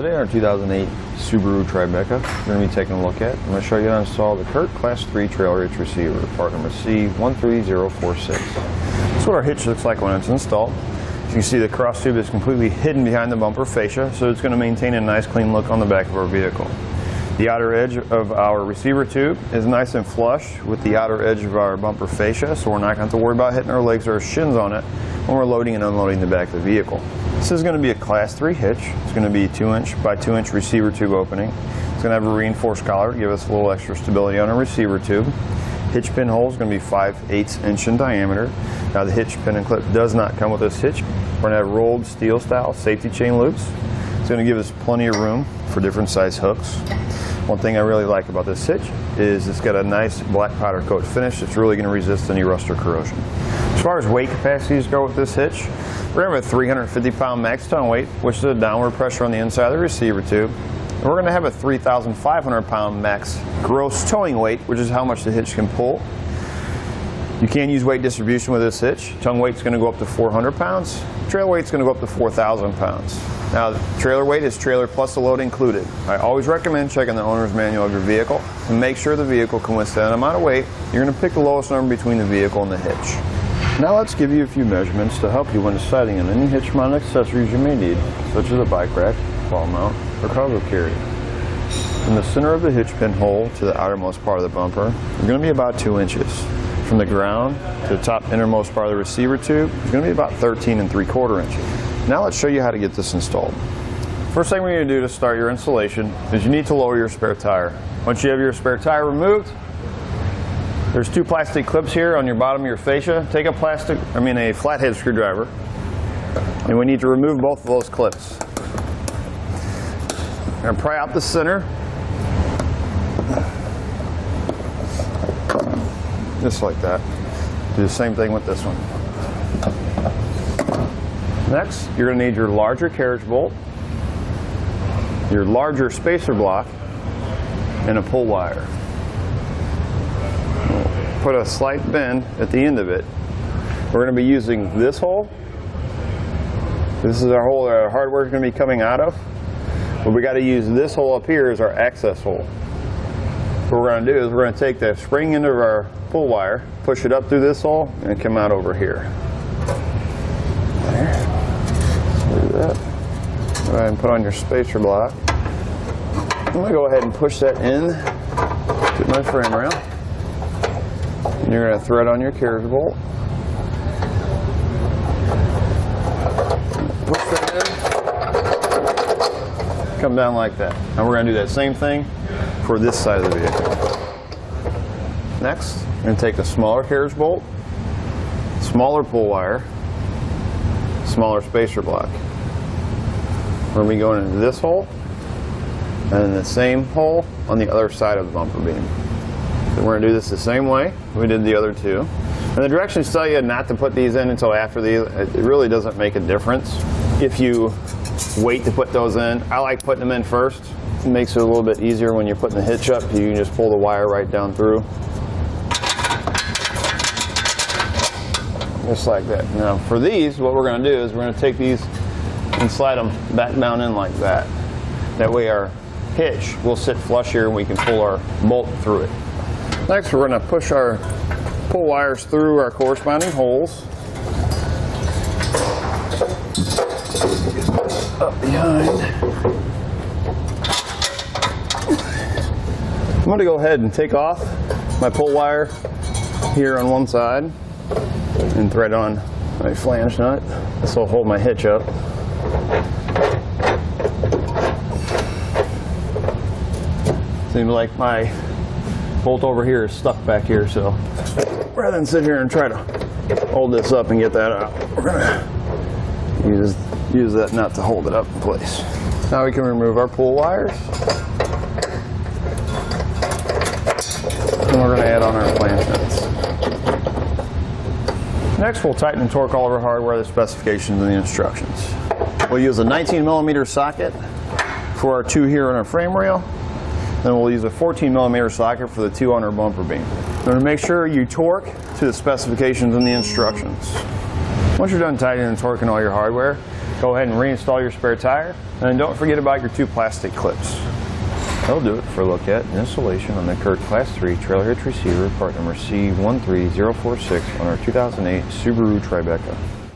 Today on our 2008 Subaru Tribeca, we're going to be taking a look at. I'm going to show you how to install the CURT Class 3 Trailer Hitch Receiver, part number C13046. This is what our hitch looks like when it's installed. As you can see, the cross tube is completely hidden behind the bumper fascia, so it's going to maintain a nice clean look on the back of our vehicle. The outer edge of our receiver tube is nice and flush with the outer edge of our bumper fascia, so we're not going to have to worry about hitting our legs or our shins on it when we're loading and unloading the back of the vehicle. This is going to be a Class 3 hitch. It's going to be 2-inch by 2-inch receiver tube opening. It's going to have a reinforced collar to give us a little extra stability on our receiver tube. Hitch pin hole is going to be 5/8 inch in diameter. Now the hitch pin and clip does not come with this hitch. We're going to have rolled steel style safety chain loops. It's going to give us plenty of room for different size hooks. One thing I really like about this hitch is it's got a nice black powder coat finish that's really going to resist any rust or corrosion. As far as weight capacities go with this hitch, we're going to have a 350 pound max tongue weight, which is a downward pressure on the inside of the receiver tube. And we're going to have a 3,500 pound max gross towing weight, which is how much the hitch can pull. You can use weight distribution with this hitch. Tongue weight's going to go up to 400 pounds. Trailer weight's going to go up to 4,000 pounds. Now, the trailer weight is trailer plus the load included. I always recommend checking the owner's manual of your vehicle and make sure the vehicle can withstand that amount of weight. You're going to pick the lowest number between the vehicle and the hitch. Now let's give you a few measurements to help you when deciding on any hitch mount accessories you may need, such as a bike rack, ball mount, or cargo carrier. From the center of the hitch pin hole to the outermost part of the bumper, you're going to be about 2 inches. From the ground to the top innermost part of the receiver tube, it's going to be about 13 3/4 inches. Now let's show you how to get this installed. First thing we're going to do to start your installation is you need to lower your spare tire. Once you have your spare tire removed, there's 2 plastic clips here on your bottom of your fascia. Take a flathead screwdriver, and we need to remove both of those clips. We're going to pry out the center, just like that. Do the same thing with this one. Next, you're going to need your larger carriage bolt, your larger spacer block, and a pull wire. Put a slight bend at the end of it. We're going to be using this hole. This is our hole that our hardware is going to be coming out of. But we got to use this hole up here as our access hole. What we're going to do is we're going to take the spring end of our pull wire, push it up through this hole, and come out over here. There. So do that. Go ahead and put on your spacer block. I'm going to go ahead and push that in to my frame rail. And you're going to thread on your carriage bolt. Push that in. Come down like that. And we're going to do that same thing for this side of the vehicle. Next, we're going to take the smaller carriage bolt, smaller pull wire, smaller spacer block. We're going to be going into this hole and then the same hole on the other side of the bumper beam. So we're going to do this the same way we did the other two. And the directions tell you not to put these in until after these. It really doesn't make a difference if you wait to put those in. I like putting them in first. It makes it a little bit easier when you're putting the hitch up. You can just pull the wire right down through. Just like that. Now for these, what we're going to do is we're going to take these and slide them back down in like that. That way our hitch will sit flush here and we can pull our bolt through it. Next, we're going to push our pull wires through our corresponding holes. Up behind. I'm going to go ahead and take off my pull wire here on one side and thread on my flange nut. This will hold my hitch up. Seems like my bolt over here is stuck back here, so rather than sit here and try to hold this up and get that out, we're going to use that nut to hold it up in place. Now we can remove our pull wires. And we're going to add on our flange nuts. Next, we'll tighten and torque all of our hardware, the specifications and the instructions. We'll use a 19mm socket for our 2 here on our frame rail. Then we'll use a 14mm socket for the 2 on our bumper beam. We're going to make sure you torque to the specifications and the instructions. Once you're done tightening and torquing all your hardware, Go ahead and reinstall your spare tire, and don't forget about your 2 plastic clips. That'll do it for a look at and installation on the CURT Class 3 Trailer Hitch Receiver, part number C13046 on our 2008 Subaru Tribeca.